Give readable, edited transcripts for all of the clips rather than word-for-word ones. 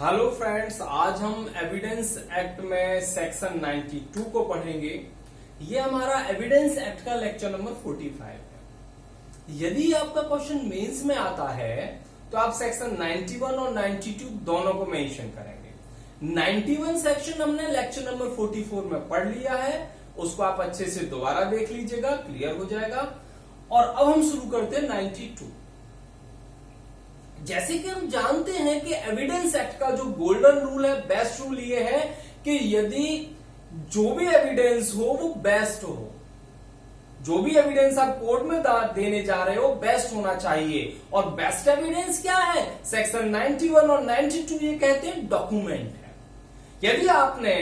Hello friends, आज हम evidence act में सेक्शन 92 को पढ़ेंगे। ये हमारा एविडेंस एक्ट का लेक्चर नंबर 45 है। यदि आपका क्वेश्चन मेंस में आता है तो आप सेक्शन 91 और 92 दोनों को मेंशन करेंगे। 91 सेक्शन हमने लेक्चर नंबर 44 में पढ़ लिया है, उसको आप अच्छे से दोबारा देख लीजिएगा, क्लियर हो जाएगा। और अब हम शुरू करते हैं 92। जैसे कि हम जानते हैं कि एविडेंस एक्ट का जो गोल्डन रूल है, बेस्ट रूल ये है कि यदि जो भी एविडेंस हो वो बेस्ट हो, जो भी एविडेंस आप कोर्ट में देने जा रहे हो बेस्ट होना चाहिए। और बेस्ट एविडेंस क्या है? सेक्शन 91 और 92 ये कहते हैं डॉक्यूमेंट है। यदि आपने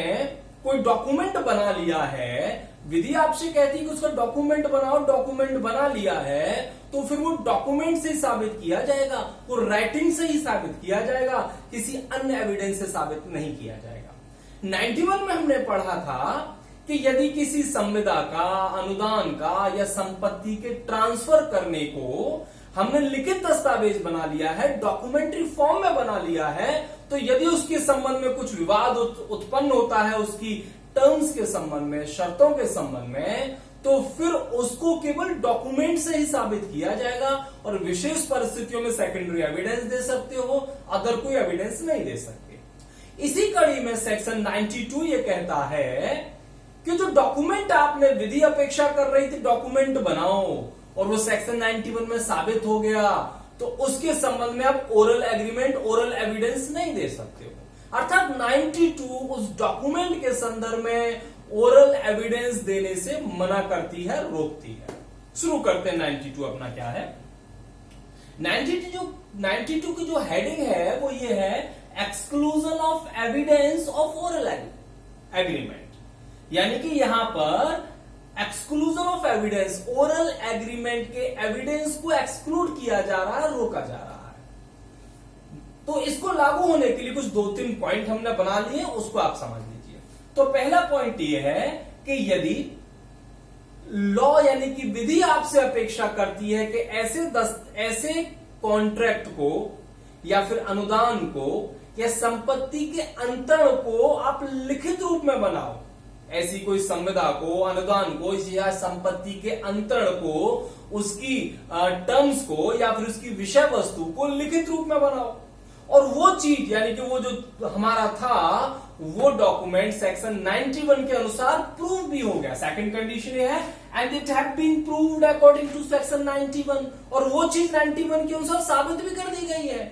कोई डॉक्यूमेंट बना लिया है, विधि आपसे कहती है कि उसका डॉक्यूमेंट बनाओ, डॉक्यूमेंट बना लिया है तो फिर वो डॉक्यूमेंट से ही साबित किया जाएगा, वो राइटिंग से ही साबित किया जाएगा, किसी अन्य एविडेंस से साबित नहीं किया जाएगा। 91 में हमने पढ़ा था कि यदि किसी संविदा का, अनुदान का या संपत्ति के ट्रांसफर करने को हमने लिखित दस्तावेज बना लिया है, डॉक्यूमेंट्री फॉर्म में बना लिया है, तो यदि उसके संबंध में कुछ विवाद उत्पन्न होता है, उसकी टर्म्स के संबंध में, शर्तों के संबंध में, तो फिर उसको केवल डॉक्यूमेंट से ही साबित किया जाएगा और विशेष परिस्थितियों में सेकेंडरी एविडेंस दे सकते हो, अदर कोई एविडेंस नहीं दे सकते। इसी कड़ी में सेक्शन 92 ये कहता है कि जो डॉक्यूमेंट आपने विधि अपेक्षा कर रही थी डॉक्यूमेंट बनाओ और वो सेक्शन 91 में साबित हो गया, तो उसके संबंध में आप ओरल एग्रीमेंट, ओरल एविडेंस नहीं दे सकते हो। अर्थात 92 उस डॉक्यूमेंट के संदर्भ में ओरल एविडेंस देने से मना करती है, रोकती है। शुरू करते हैं 92 अपना क्या है। 92 की जो हेडिंग है वो ये है, exclusion of evidence of oral agreement. यानी कि यहां पर exclusion of evidence, oral agreement के एविडेंस को एक्सक्लूड किया जा रहा है, रोका जा रहा है। तो इसको लागू होने के लिए कुछ 2-3 पॉइंट हमने बना लिए, उसको आप समझ लीजिए। तो पहला पॉइंट ये है कि यदि लॉ यानी कि विधि आपसे अपेक्षा करती है कि ऐसे कॉन्ट्रैक्ट को या फिर अनुदान को या संपत्ति के अंतरण को आप लिखित रूप में बनाओ, ऐसी कोई संविदा को, अनुदान को या संपत्ति के अंतरण को, उसकी टर्म्स को या फिर उसकी विषय वस्तु को लिखित रूप में बनाओ, और वो चीज यानी कि वो जो हमारा था वो डॉक्यूमेंट सेक्शन 91 के अनुसार प्रूव भी हो गया। सेकंड कंडीशन ये है, and it had been proved according to section 91, और वो चीज 91 के अनुसार साबित भी कर दी गई है।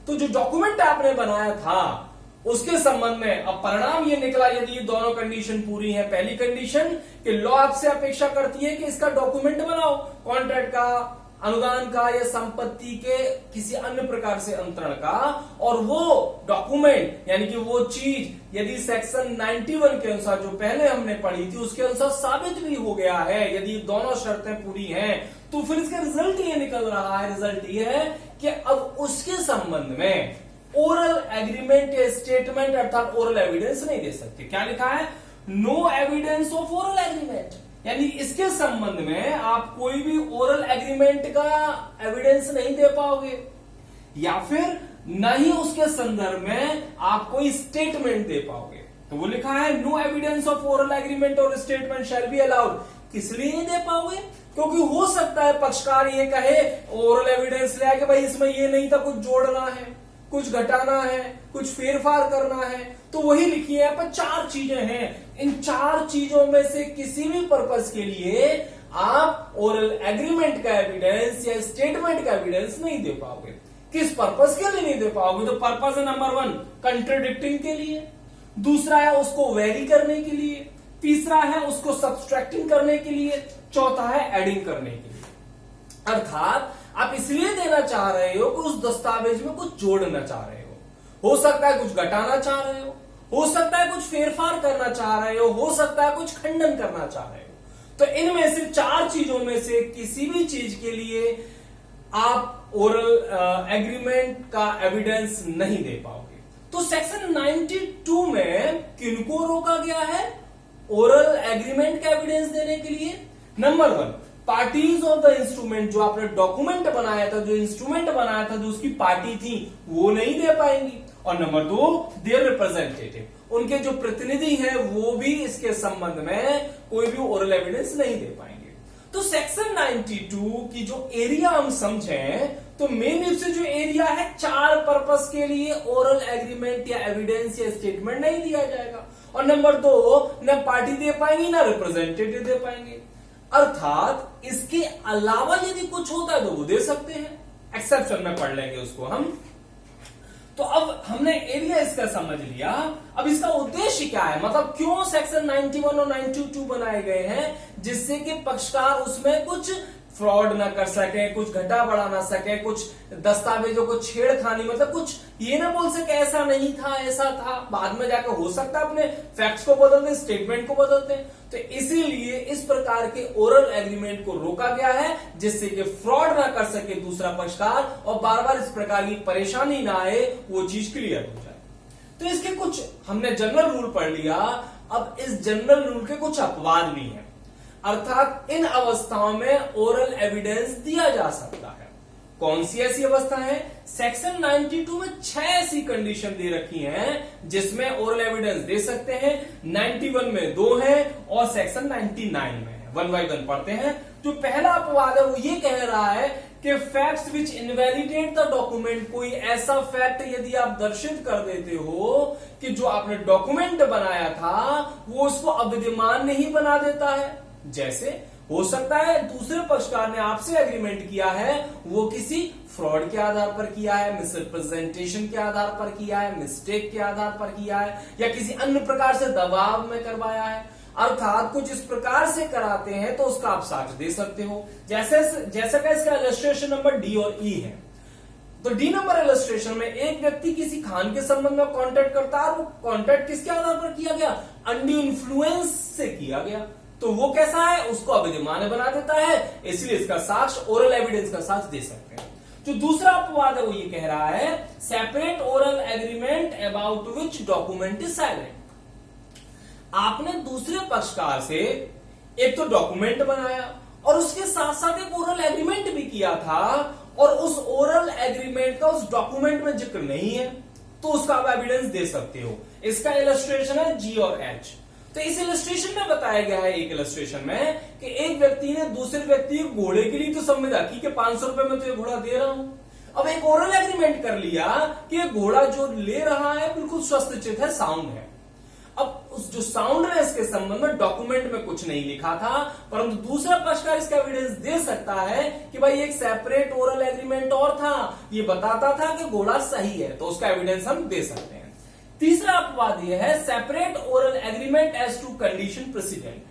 तो जो डॉक्यूमेंट आपने बनाया था उसके संबंध में अब परिणाम ये निकला, यदि ये दोनों कंडीशन पूरी है। पहली कंडीशन कि लॉ आपसे अपेक्षा करती है कि इसका डॉक्यूमेंट बनाओ, कॉन्ट्रैक्ट का, अनुदान का या संपत्ति के किसी अन्य प्रकार से अंतरण का, और वो डॉक्यूमेंट यानी कि वो चीज यदि सेक्शन 91 के अनुसार जो पहले हमने पढ़ी थी उसके अनुसार साबित भी हो गया है, यदि दोनों शर्तें पूरी हैं, तो फिर इसका रिजल्ट ये निकल रहा है, रिजल्ट ये है कि अब उसके संबंध में ओरल एग्रीमेंट या स्टेटमेंट अर्थात ओरल एविडेंस नहीं दे सकते। क्या लिखा है? No evidence of oral agreement, यानी इसके संबंध में आप कोई भी ओरल एग्रीमेंट का एविडेंस नहीं दे पाओगे, या फिर न ही उसके संदर्भ में आप कोई स्टेटमेंट दे पाओगे। तो वो लिखा है no evidence of oral agreement और स्टेटमेंट शैल बी अलाउड। किस लिए नहीं दे पाओगे? क्योंकि हो सकता है पक्षकार ये कहे, ओरल एविडेंस ले आके भाई इसमें ये नहीं था, कुछ जोड़ना है, कुछ घटाना है, कुछ फेरफार करना है। तो वही लिखी है यहाँ पर 4 चीजें हैं, इन 4 चीजों में से किसी भी पर्पस के लिए आप ओरल एग्रीमेंट का एविडेंस या स्टेटमेंट का एविडेंस नहीं दे पाओगे। किस पर्पस के लिए नहीं दे पाओगे? तो पर्पस है नंबर 1 कंट्राडिक्टिंग के लिए, दूसरा है उसको वेरी करने के लिए, तीसरा है उसको सब्सट्रैक्टिंग करने के लिए, चौथा है एडिंग करने के लिए। अर्थात आप इसलिए देना चाह रहे हो कि उस दस्तावेज में कुछ जोड़ना चाह रहे हो सकता है कुछ घटाना चाह रहे हो सकता है कुछ फेरफार करना चाह रहे हो सकता है कुछ खंडन करना चाह रहे हो। तो इनमें से 4 चीजों में से किसी भी चीज के लिए आप ओरल एग्रीमेंट का एविडेंस नहीं दे पाओगे। तो सेक्शन 92 में किनको रोका गया है ओरल एग्रीमेंट का एविडेंस देने के लिए? Number 1 parties of the instrument, जो आपने डॉक्यूमेंट बनाया था, जो इंस्ट्रूमेंट बनाया था, जो उसकी पार्टी थी, वो नहीं दे पाएंगी। और नंबर 2 देयर रिप्रेजेंटेटिव, उनके जो प्रतिनिधि हैं वो भी इसके संबंध में कोई भी ओरल एविडेंस नहीं दे पाएंगे। तो सेक्शन 92 की जो एरिया हम समझें तो मेन रूप से जो एरिया है 4 पर्पस के लिए ओरल एग्रीमेंट या एविडेंस या स्टेटमेंट नहीं दिया जाएगा, और नंबर 2 न पार्टी दे पाएंगी ना रिप्रेजेंटेटिव दे पाएंगे। अर्थात इसके अलावा यदि कुछ होता है तो वो दे सकते हैं, एक्सेप्शन में पढ़ लेंगे उसको हम। तो अब हमने एरिया इसका समझ लिया, अब इसका उद्देश्य क्या है, मतलब क्यों सेक्शन 91 और 92 बनाए गए हैं, जिससे कि पक्षकार उसमें कुछ फ्रॉड ना कर सके, कुछ घटा बढ़ा ना सके, कुछ दस्तावेजों को छेड़खानी, मतलब कुछ ये ना बोल सके ऐसा नहीं था ऐसा था, बाद में जाकर हो सकता है अपने फैक्ट्स को बदलते, स्टेटमेंट को बदलते। तो इसीलिए इस प्रकार के ओरल एग्रीमेंट को रोका गया है, जिससे कि फ्रॉड ना कर सके दूसरा पक्षकार और बार बार इस प्रकार की परेशानी ना आए, वो चीज क्लियर हो जाए। तो इसके कुछ हमने जनरल रूल पढ़ लिया, अब इस जनरल रूल के कुछ अपवाद भी हैं, अर्थात इन अवस्थाओं में ओरल एविडेंस दिया जा सकता है। कौन सी ऐसी अवस्था है? सेक्शन 92 में 6 ऐसी कंडीशन दे रखी हैं जिसमें ओरल एविडेंस दे सकते हैं। 91 में 2 है और सेक्शन 99 में है। 1 बाय 1 पढ़ते हैं। जो पहला अपवाद है वो ये कह रहा है कि facts which invalidate the document, कोई ऐसा फैक्ट यदि आप दर्शित कर देते हो कि जो आपने डॉक्यूमेंट बनाया था वो उसको अविद्यमान नहीं बना देता है। जैसे हो सकता है दूसरे पक्षकार ने आपसे एग्रीमेंट किया है, वो किसी फ्रॉड के आधार पर किया है, मिसरिप्रेजेंटेशन के आधार पर किया है, मिस्टेक के आधार पर किया है, या किसी अन्य प्रकार से दबाव में करवाया है। अर्थात कुछ इस प्रकार से कराते हैं तो उसका आप साक्ष्य दे सकते हो। जैसा का इसका इलस्ट्रेशन नंबर डी और ई है। तो डी नंबर इलस्ट्रेशन में एक व्यक्ति किसी खान के संबंध में कॉन्टेक्ट करता है, वो कॉन्टेक्ट किसके आधार पर किया गया? अंडू इन्फ्लुएंस से किया गया। तो वो कैसा है? उसको अविद्यमान बना देता है, इसलिए इसका साक्ष्य, ओरल एविडेंस का साक्ष्य दे सकते हैं। जो दूसरा अपवाद है वो ये कह रहा है separate oral agreement about which document is silent. आपने दूसरे पक्षकार से एक तो डॉक्यूमेंट बनाया और उसके साथ साथ एक ओरल एग्रीमेंट भी किया था, और उस ओरल एग्रीमेंट का उस डॉक्यूमेंट में जिक्र नहीं है, तो उसका आप एविडेंस दे सकते हो। इसका इलस्ट्रेशन है जी और एच। तो इस इलस्ट्रेशन में बताया गया है, एक इलस्ट्रेशन में, कि एक व्यक्ति ने दूसरे व्यक्ति के घोड़े के लिए तो संविदा की कि 500 रुपए में तो ये घोड़ा दे रहा हूं। अब एक ओरल एग्रीमेंट कर लिया कि ये घोड़ा जो ले रहा है बिल्कुल स्वस्थ चित है, साउंड है। अब उस जो साउंड है इसके संबंध में डॉक्यूमेंट में कुछ नहीं लिखा था, परंतु दूसरा पक्षकार इसका एविडेंस दे सकता है कि भाई एक सेपरेट ओरल एग्रीमेंट और था, ये बताता था कि घोड़ा सही है, तो उसका एविडेंस हम दे सकते हैं। तीसरा अपवाद यह है separate oral agreement as to condition precedent.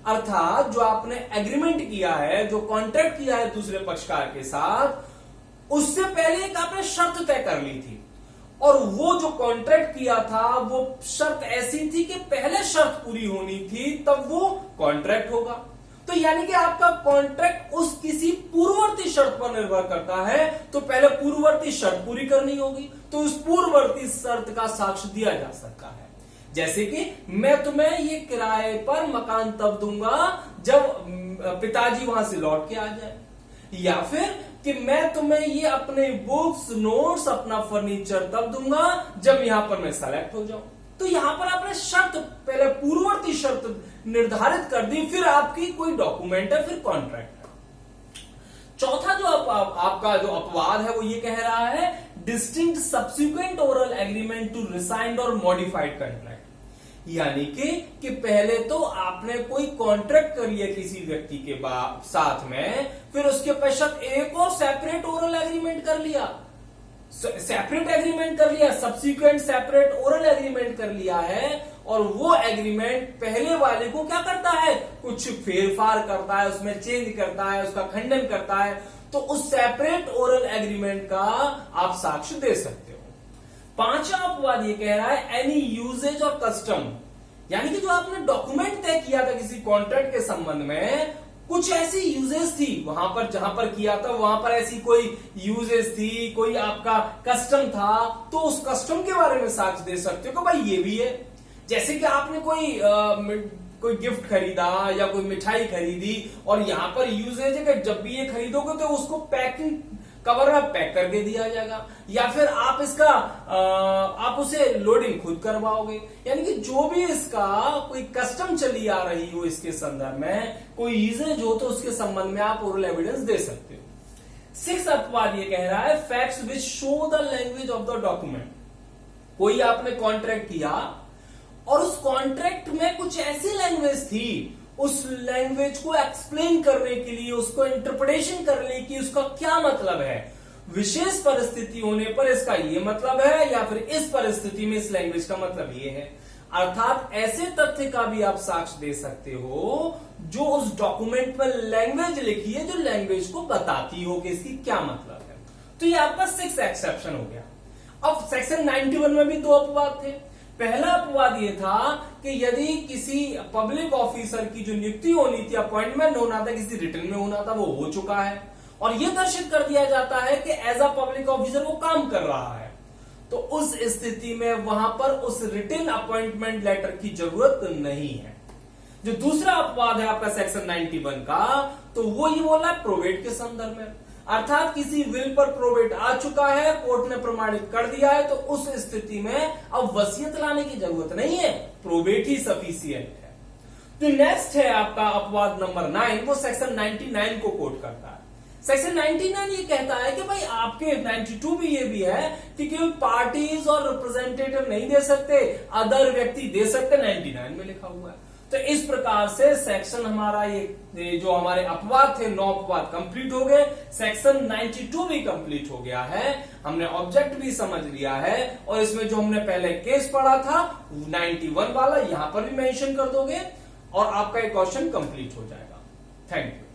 अर्थात जो आपने एग्रीमेंट किया है, जो कॉन्ट्रैक्ट किया है दूसरे पक्षकार के साथ, उससे पहले एक आपने शर्त तय कर ली थी, और वो जो कॉन्ट्रैक्ट किया था वो शर्त ऐसी थी कि पहले शर्त पूरी होनी थी तब वो कॉन्ट्रैक्ट होगा। तो यानी कि आपका कॉन्ट्रैक्ट उस किसी पूर्ववर्ती शर्त पर निर्भर करता है, तो पहले पूर्ववर्ती शर्त पूरी करनी होगी, तो उस पूर्ववर्ती शर्त का साक्ष्य दिया जा सकता है। जैसे कि मैं तुम्हें ये किराए पर मकान तब दूंगा जब पिताजी वहां से लौट के आ जाए, या फिर कि मैं तुम्हें ये अपने बुक्स, नोट्स, अपना फर्नीचर तब दूंगा जब यहां पर मैं सेलेक्ट हो जाऊं। तो यहां पर आपने शर्त, पहले पूर्ववर्ती शर्त निर्धारित कर दी, फिर आपकी कोई डॉक्यूमेंट है, फिर कॉन्ट्रैक्ट है। चौथा जो आपका जो अपवाद है वो ये कह रहा है distinct subsequent oral agreement to rescind or modified contract. यानी कि पहले तो आपने कोई कॉन्ट्रैक्ट कर लिया किसी व्यक्ति के साथ में, फिर उसके पश्चात एक और सेपरेट ओरल एग्रीमेंट कर लिया, सब्सिक्वेंट सेपरेट ओरल एग्रीमेंट कर लिया है, और वो एग्रीमेंट पहले वाले को क्या करता है? कुछ फेरफार करता है, उसमें चेंज करता है, उसका खंडन करता है, तो उस सेपरेट ओरल एग्रीमेंट का आप साक्ष्य दे सकते हो। पांचवा अपवाद ये कह रहा है एनी यूजेज और कस्टम, यानी कि जो आपने डॉक्यूमेंट तय किया था किसी कॉन्ट्रैक्ट के संबंध में, कुछ ऐसी यूजेस थी वहां पर, जहां पर किया था वहां पर ऐसी कोई यूजेस थी, कोई आपका कस्टम था, तो उस कस्टम के बारे में साक्ष्य दे सकते हो कि भाई ये भी है। जैसे कि आपने कोई गिफ्ट खरीदा या कोई मिठाई खरीदी, और यहां पर यूजेज है कि जब भी ये खरीदोगे तो उसको कवर में पैक करके दिया जाएगा, या फिर आप इसका आप उसे लोडिंग खुद करवाओगे। यानी कि जो भी इसका कोई कस्टम चली आ रही हो इसके संदर्भ में, कोई यूजेज हो, तो उसके संबंध में आप ओरल एविडेंस दे सकते हो। 6 अपवाद ये कह रहा है facts which show the language of the document. कोई आपने कॉन्ट्रैक्ट किया और उस कॉन्ट्रैक्ट में कुछ ऐसी लैंग्वेज थी, उस लैंग्वेज को एक्सप्लेन करने के लिए, उसको इंटरप्रिटेशन करने की उसका क्या मतलब है, विशेष परिस्थिति होने पर इसका ये मतलब है, या फिर इस परिस्थिति में इस लैंग्वेज का मतलब ये है। अर्थात ऐसे तथ्य का भी आप साक्ष्य दे सकते हो जो उस डॉक्यूमेंट में लैंग्वेज लिखी है, जो लैंग्वेज को बताती हो कि इसकी क्या मतलब है। तो ये आपका 6 एक्सेप्शन हो गया। अब सेक्शन 91 में भी 2 अपवाद थे। पहला अपवाद यह था कि यदि किसी पब्लिक ऑफिसर की जो नियुक्ति होनी थी, अपॉइंटमेंट होना था, किसी रिटर्न में होना था, वो हो चुका है और यह दर्शित कर दिया जाता है कि एज अ पब्लिक ऑफिसर वो काम कर रहा है, तो उस स्थिति में वहां पर उस रिटन अपॉइंटमेंट लेटर की जरूरत नहीं है। जो दूसरा अपवाद है आपका सेक्शन 91 का, तो वो ये बोला है प्रोवेट के संदर्भ में, अर्थात किसी विल पर प्रोवेट आ चुका है, कोर्ट ने प्रमाणित कर दिया है, तो उस स्थिति में अब वसीयत लाने की जरूरत नहीं है, प्रोवेट ही सफिशिएंट है। जो नेक्स्ट है आपका अपवाद नंबर 9, वो सेक्शन 99 को कोट करता है। सेक्शन 99 ये कहता है कि भाई आपके 92 भी ये भी है कि केवल पार्टीज और रिप्रेजेंटेटिव नहीं दे सकते, अदर व्यक्ति दे सकते, 99 में लिखा हुआ है। तो इस प्रकार से सेक्शन हमारा ये जो हमारे अपवाद थे 9 अपवाद कंप्लीट हो गए, सेक्शन 92 भी कंप्लीट हो गया है, हमने ऑब्जेक्ट भी समझ लिया है, और इसमें जो हमने पहले केस पढ़ा था 91 वाला यहां पर भी मेंशन कर दोगे और आपका एक क्वेश्चन कंप्लीट हो जाएगा। Thank you.